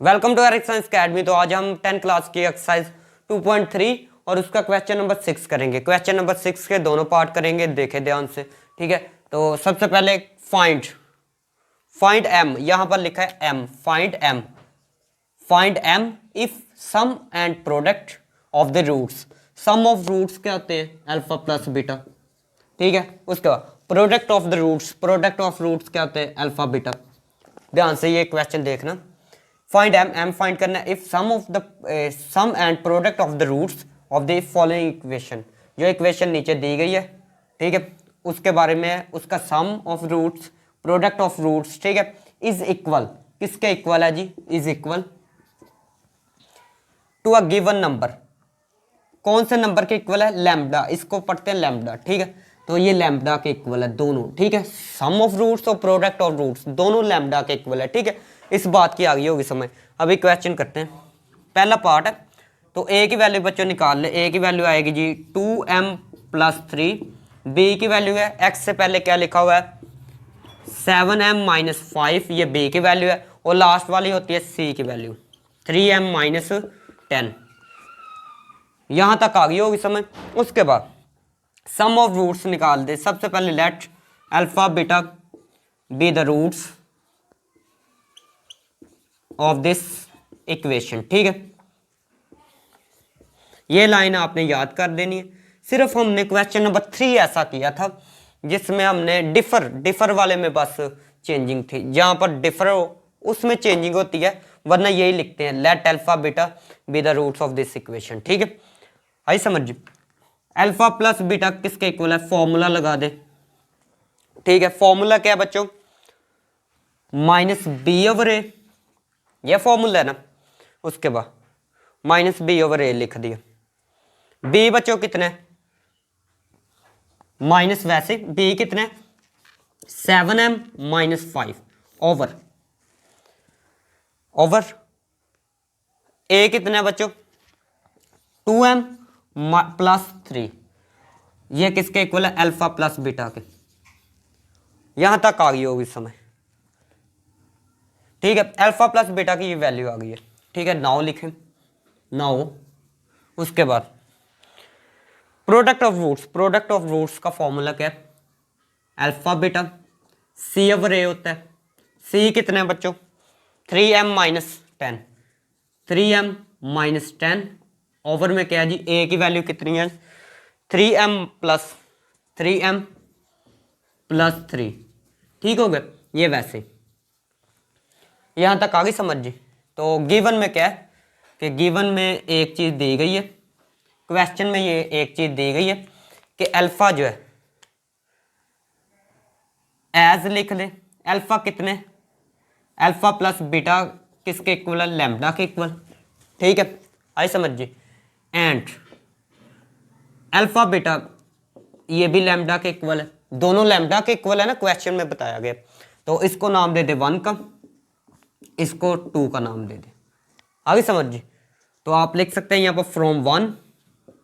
Welcome to Eric science academy. तो आज हम 10th क्लास की एक्सरसाइज 2.3 और उसका क्वेश्चन नंबर 6 करेंगे। क्वेश्चन नंबर 6 के दोनों पार्ट करेंगे, देखे ध्यान से, ठीक है। तो सबसे पहले फाइंड एम, यहां पर लिखा है M, find M if sum and product of the roots. Sum of roots क्या होते हैं? अल्फा प्लस बीटा, ठीक है। उसके बाद प्रोडक्ट ऑफ द रूट्स क्या होते हैं? Alpha beta. ध्यान से ये क्वेश्चन देखना। फाइंड एम फाइंड करना है if sum and product of the roots of the following equation. जो इक्वेशन नीचे दी गई है, ठीक है, उसके बारे में, उसका sum of roots, product of roots, ठीक है, इज इक्वल, किसके इक्वल है जी? Is equal to a given number. कौन से नंबर के इक्वल है? लैम्बडा, इसको पढ़ते हैं लैम्बडा, ठीक है। तो ये लैम्बडा के इक्वल है दोनों, ठीक है। सम ऑफ रूट्स और प्रोडक्ट ऑफ रूट्स दोनों लैम्बडा के इक्वल है, ठीक है। इस बात की आ गई होगी समझ। अभी क्वेश्चन करते हैं। पहला पार्ट है, तो ए की वैल्यू बच्चों निकाल ले। ए की वैल्यू आएगी जी 2m + 3। बी की वैल्यू है, एक्स से पहले क्या लिखा हुआ है? 7m - 5, ये बी की वैल्यू है। और लास्ट वाली होती है सी की वैल्यू 3m - 10। यहां तक आ गई होगी समझ। उसके बाद सम ऑफ रूट्स निकाल दे। सबसे पहले let alpha beta be the roots of this equation, ठीक है। ये लाइन आपने याद कर देनी है। सिर्फ हमने क्वेश्चन नंबर 3 ऐसा किया था जिसमें हमने डिफर वाले में बस चेंजिंग थी। जहां पर डिफर हो उसमें चेंजिंग होती है, वरना यही लिखते हैं let alpha beta be the roots of this equation, ठीक है। आई समझ। अल्फा प्लस बीटा किसके इक्वल है? फॉर्मूला लगा दे, ठीक है। फॉर्मूला क्या है बच्चों? -b/a, यह फॉर्मूला है ना। उसके बाद -b/a लिख दिया। b बच्चों कितने? माइनस, वैसे b कितने? 7m - 5 ओवर a कितने बच्चों? 2m + 3। ये किसके इक्वल है? अल्फा प्लस बीटा के। यहां तक आ गई होगी समय, ठीक है। अल्फा प्लस बीटा की ये वैल्यू आ गई है, ठीक है। नाउ लिखें, नाउ उसके बाद प्रोडक्ट ऑफ रूट्स का फॉर्मूला क्या है? अल्फा बीटा c/a होता है। c कितने हैं बच्चों? 3m - 10, 3m - 10 ओवर में क्या है जी? a की वैल्यू कितनी है? 3m + 3, ठीक हो गया। ये वैसे यहां तक आ गई समझ जी। तो गिवन में क्या है कि गिवन में एक चीज दी गई है, क्वेश्चन में ये एक चीज दी गई है कि अल्फा जो है एज लिख ले। अल्फा कितने? अल्फा प्लस बीटा किसके इक्वल है? लैम्बडा के इक्वल, ठीक है। आई समझ जी। एंड अल्फा बीटा ये भी लैम्बडा के इक्वल है, दोनों लैम्बडा के इक्वल है ना, क्वेश्चन में बताया गया। तो इसको नाम दे दे 1 का, इसको 2 का नाम दे दे। आगे समझ जी। तो आप लिख सकते हैं यहाँ पर फ्रॉम 1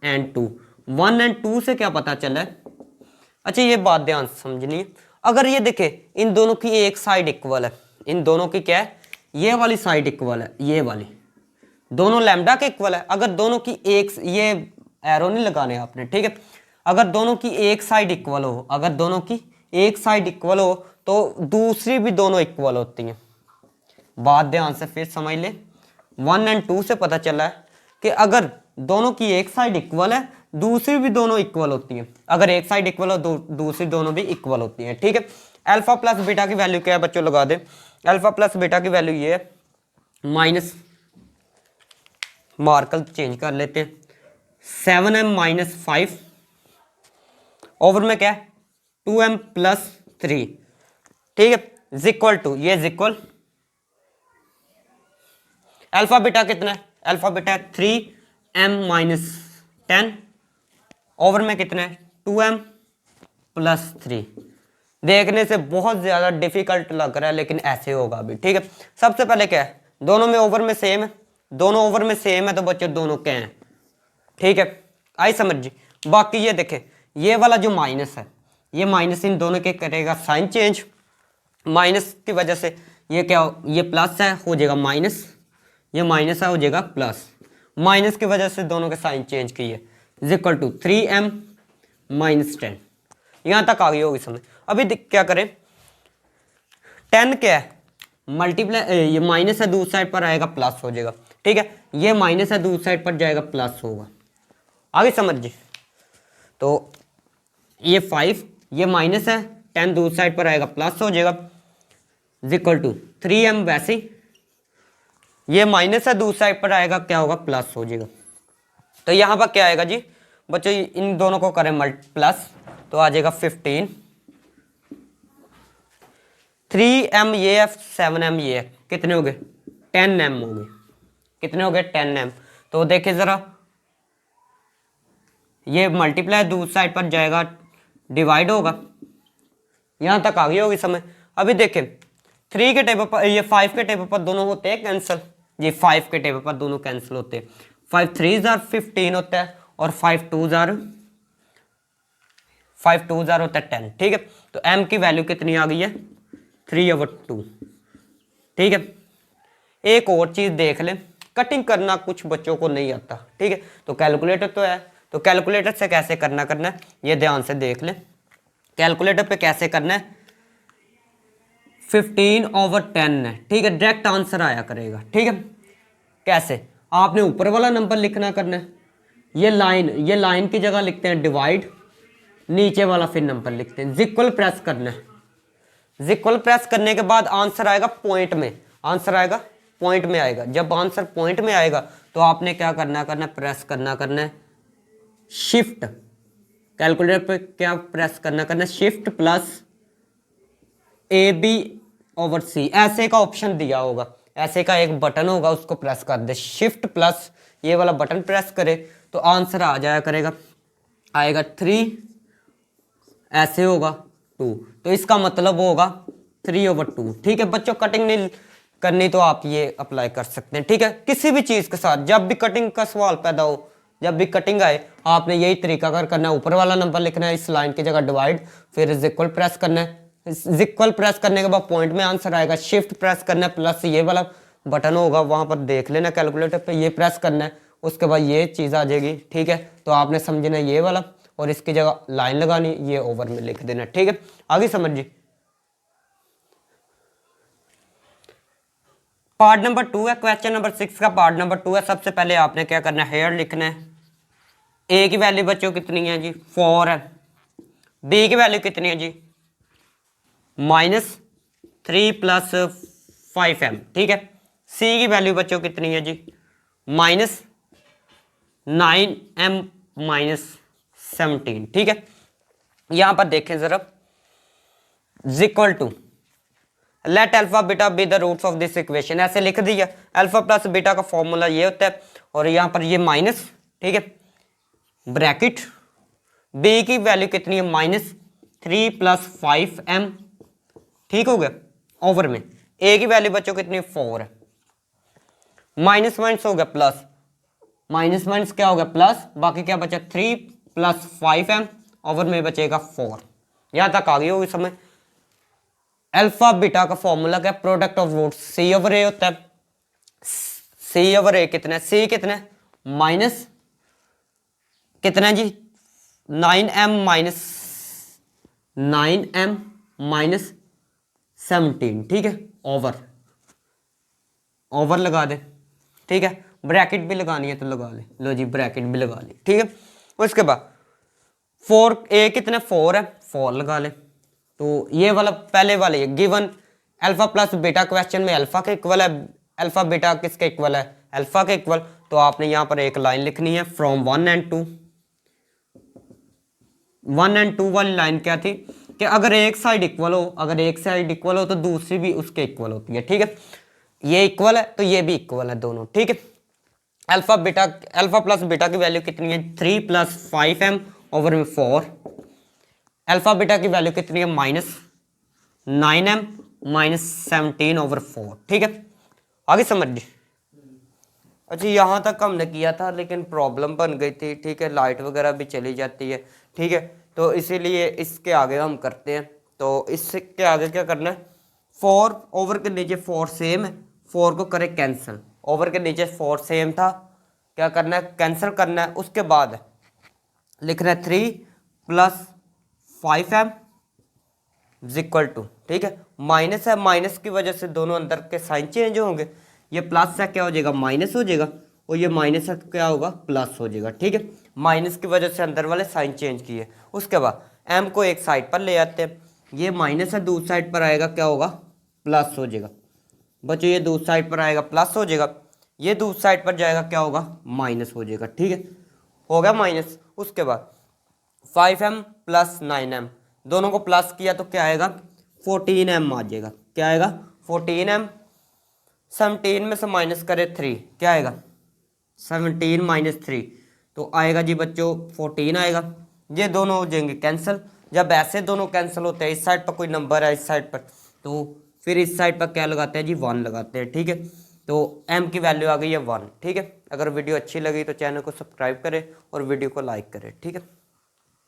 and 2। 1 and 2 से क्या पता चला है? अच्छा ये बात ध्यान से समझनी है। अगर ये देखे इन दोनों की एक साइड इक्वल है, इन दोनों की क्या है? ये वाली साइड इक्वल है, ये वाली, दोनों लैम्बडा के इक्वल है। अगर दोनों की एक, ये एरो नहीं लगाने आपने, ठीक है। अगर दोनों की एक साइड इक्वल हो, अगर दोनों की एक साइड इक्वल हो तो दूसरी भी दोनों इक्वल होती हैं। बात ध्यान से फिर समझ ले। 1 and 2 से पता चला है कि अगर दोनों की एक साइड इक्वल है, दूसरी भी दोनों इक्वल होती हैं। अगर एक साइड इक्वल हो, दूसरी दोनों भी इक्वल होती हैं, ठीक है। अल्फा प्लस बीटा की वैल्यू क्या है बच्चों? लगा दे। अल्फा प्लस बीटा की वैल्यू ये है, माइनस, मार्कर चेंज कर लेते हैं, 7m - 5 ओवर में क्या है? 2m + 3, ठीक है। इक्वल टू, ये इक्वल अल्फा बीटा कितना है? अल्फा बीटा 3m - 10 ओवर में कितना है? 2m + 3। देखने से बहुत ज्यादा डिफिकल्ट लग रहा है, लेकिन ऐसे होगा अभी, ठीक है। सबसे पहले क्या है? दोनों में ओवर में सेम है, दोनों ओवर में सेम है तो बच्चों दोनों क्या हैं? ठीक है, आई समझ जी। बाकी ये देखे, ये वाला जो माइनस है, ये माइनस इन दोनों के करेगा साइन चेंज। माइनस की वजह से ये क्या, ये प्लस है, हो जाएगा माइनस, ये माइनस हो जाएगा प्लस, माइनस की वजह से दोनों के साइन चेंज किए, is equal to 3m minus 10। यहाँ तक आ गई होगी समझ। अभी क्या करें, 10 क्या है मल्टीप्लाई, ये माइनस है दूसरी साइड पर आएगा प्लस हो जाएगा, ठीक है, ये माइनस है दूसरी साइड पर जाएगा प्लस होगा, आगे समझ जी। तो ये 5, ये माइनस है, 10 दूसरी साइड पर आएगा प्लस हो जाएगा, इज इक्वल टू 3m, वैसे ये माइनस है दूसरी साइड पर आएगा क्या होगा प्लस हो जाएगा। तो यहाँ पर क्या आएगा जी बच्चों, इन दोनों को करें प्लस तो आ जाएगा 15, 3m ये है, 7m ये है, कितने हो गए 10m हो गए, कितने हो गए 10m। तो देखिए ज़रा, ये मल्टीप्लाई दूसरी साइड पर जाएगा डिवाइड होगा, यहाँ तक आ गई होगी समझ। अभी देखें 3 के टेबल पर, ये 5 के टेबल पर दोनों होते हैं कैंसिल, ये 5 के टेबल पर दोनों कैंसिल होते हैं, 5 3 15 होता है और 5 2 होता है 10, ठीक है। तो m की वैल्यू कितनी आ गई है 3/2, ठीक है। एक और चीज़ देख लें, कटिंग करना कुछ बच्चों को नहीं आता, ठीक है, तो कैलकुलेटर तो है, तो कैलकुलेटर से कैसे करना है ये ध्यान से देख लें। कैलकुलेटर पे कैसे करना है, 15/10 है, ठीक है, डायरेक्ट आंसर आया करेगा, ठीक है। कैसे, आपने ऊपर वाला नंबर लिखना करना है, ये लाइन की जगह लिखते हैं डिवाइड, नीचे वाला फिर नंबर लिखते हैं, इक्वल प्रेस करना है, इक्वल प्रेस करने के बाद आंसर आएगा पॉइंट में, आंसर आएगा पॉइंट में आएगा। जब आंसर पॉइंट में आएगा तो आपने क्या करना है प्रेस करना है शिफ्ट, कैलकुलेटर पे क्या प्रेस करना है शिफ्ट प्लस AB/C, ऐसे का ऑप्शन दिया होगा, ऐसे का एक बटन होगा उसको प्रेस कर दे, शिफ्ट प्लस ये वाला बटन प्रेस करे तो आंसर आ जाया करेगा, आएगा 3, ऐसे होगा 2, तो इसका मतलब होगा 3/2, ठीक है बच्चों। कटिंग नहीं करनी तो आप ये अप्लाई कर सकते हैं, ठीक है, किसी भी चीज़ के साथ जब भी कटिंग का सवाल पैदा हो, जब भी कटिंग आए आपने यही तरीका करना है, ऊपर वाला नंबर लिखना है, इस लाइन की जगह डिवाइड, फिर इक्वल प्रेस करना है, इक्वल प्रेस करने के बाद पॉइंट में आंसर आएगा, शिफ्ट प्रेस करना है प्लस ये वाला बटन होगा वहाँ पर देख लेना कैलकुलेटर पे, ये प्रेस करना है, उसके बाद ये चीज़ आ जाएगी, ठीक है। तो आपने समझना ये वाला और इसकी जगह लाइन लगानी, ये ओवर में लिख देना, ठीक है, आगे समझिए। पार्ट नंबर 2 है, क्वेश्चन नंबर 6 का पार्ट नंबर 2 है। सबसे पहले आपने क्या करना है, हेयर लिखना है। ए की वैल्यू बच्चों कितनी है जी 4 है, बी की वैल्यू कितनी है जी -3 + 5m, ठीक है। सी की वैल्यू बच्चों कितनी है जी -9m -17, ठीक है। यहां पर देखें जरा, equal to let alpha beta be the roots of this equation, ऐसे लिख दिया। अल्फा प्लस बीटा का फॉर्मूला ये होता है और यहाँ पर ये माइनस, ठीक है, ब्रैकेट, बी की वैल्यू कितनी है -3 + 5m, ठीक हो गया, ओवर में ए की वैल्यू बच्चों कितनी है 4 है, माइनस माइनस हो गया प्लस, माइनस माइनस क्या हो गया प्लस, बाकी क्या बचा 3 + 5m, ओवर में बचेगा 4। यहाँ तक आ गई होगी समझ। अल्फा बीटा का फॉर्मूला क्या, प्रोडक्ट ऑफ रूट C/A होता है, C/A कितना है, C कितना है माइनस कितना है जी 9m -17, ठीक है, ओवर लगा दे, ठीक है, ब्रैकेट भी लगानी है तो लगा ले, लो जी ब्रैकेट भी लगा ली, ठीक है। उसके बाद 4 ए कितना 4 है, 4 लगा ले। तो ये वाला पहले वाले given alpha plus beta, question में अल्फा के इक्वल है, अल्फा बीटा किसके इक्वल है अल्फा के इक्वल, तो आपने यहाँ पर एक लाइन लिखनी है फ्रॉम 1 and 2। 1 and 2 वाली लाइन क्या थी कि अगर एक साइड इक्वल हो, अगर एक साइड इक्वल हो तो दूसरी भी उसके इक्वल होती है, ठीक है, ये इक्वल है तो ये भी इक्वल है दोनों, ठीक है। अल्फा प्लस बीटा की वैल्यू कितनी है 3 + 5m ओवर में 4, अल्फा बीटा की वैल्यू कितनी है -9m -17 ओवर 4, ठीक है, आगे समझिए। अच्छा यहाँ तक हमने किया था लेकिन प्रॉब्लम बन गई थी, ठीक है, लाइट वगैरह भी चली जाती है, ठीक है, तो इसीलिए इसके आगे हम करते हैं। तो इसके आगे क्या करना है, 4 ओवर के नीचे 4 सेम है, 4 को करें कैंसिल, ओवर के नीचे 4 सेम था, क्या करना है, कैंसिल करना है। उसके बाद लिखना है 3 + 5m इज इक्वल टू, ठीक है, माइनस है, माइनस की वजह से दोनों अंदर के साइन चेंज होंगे, ये प्लस है क्या हो जाएगा, माइनस हो जाएगा, और ये माइनस है क्या होगा, प्लस हो जाएगा, ठीक है। माइनस की वजह से अंदर वाले साइन चेंज किए। उसके बाद m को एक साइड पर ले आते हैं, ये माइनस है दूसरी साइड पर आएगा क्या होगा, प्लस हो जाएगा। बच्चों ये दूसरी साइड पर आएगा प्लस हो जाएगा, ये दूसरी साइड पर जाएगा क्या होगा, माइनस हो जाएगा, ठीक है, हो गया माइनस। उसके बाद 5m + 9m दोनों को प्लस किया तो क्या आएगा, 14m आ जाएगा, क्या आएगा, 14m। 17 में से माइनस करे 3, क्या आएगा, 17 - 3 तो आएगा जी बच्चों 14 आएगा। ये दोनों हो जाएंगे कैंसिल। जब ऐसे दोनों कैंसिल होते हैं, इस साइड पर कोई नंबर है इस साइड पर, तो फिर इस साइड पर क्या लगाते हैं जी, 1 लगाते हैं, ठीक है। तो m की वैल्यू आ गई है 1, ठीक है। अगर वीडियो अच्छी लगी तो चैनल को सब्सक्राइब करें और वीडियो को लाइक करें, ठीक है।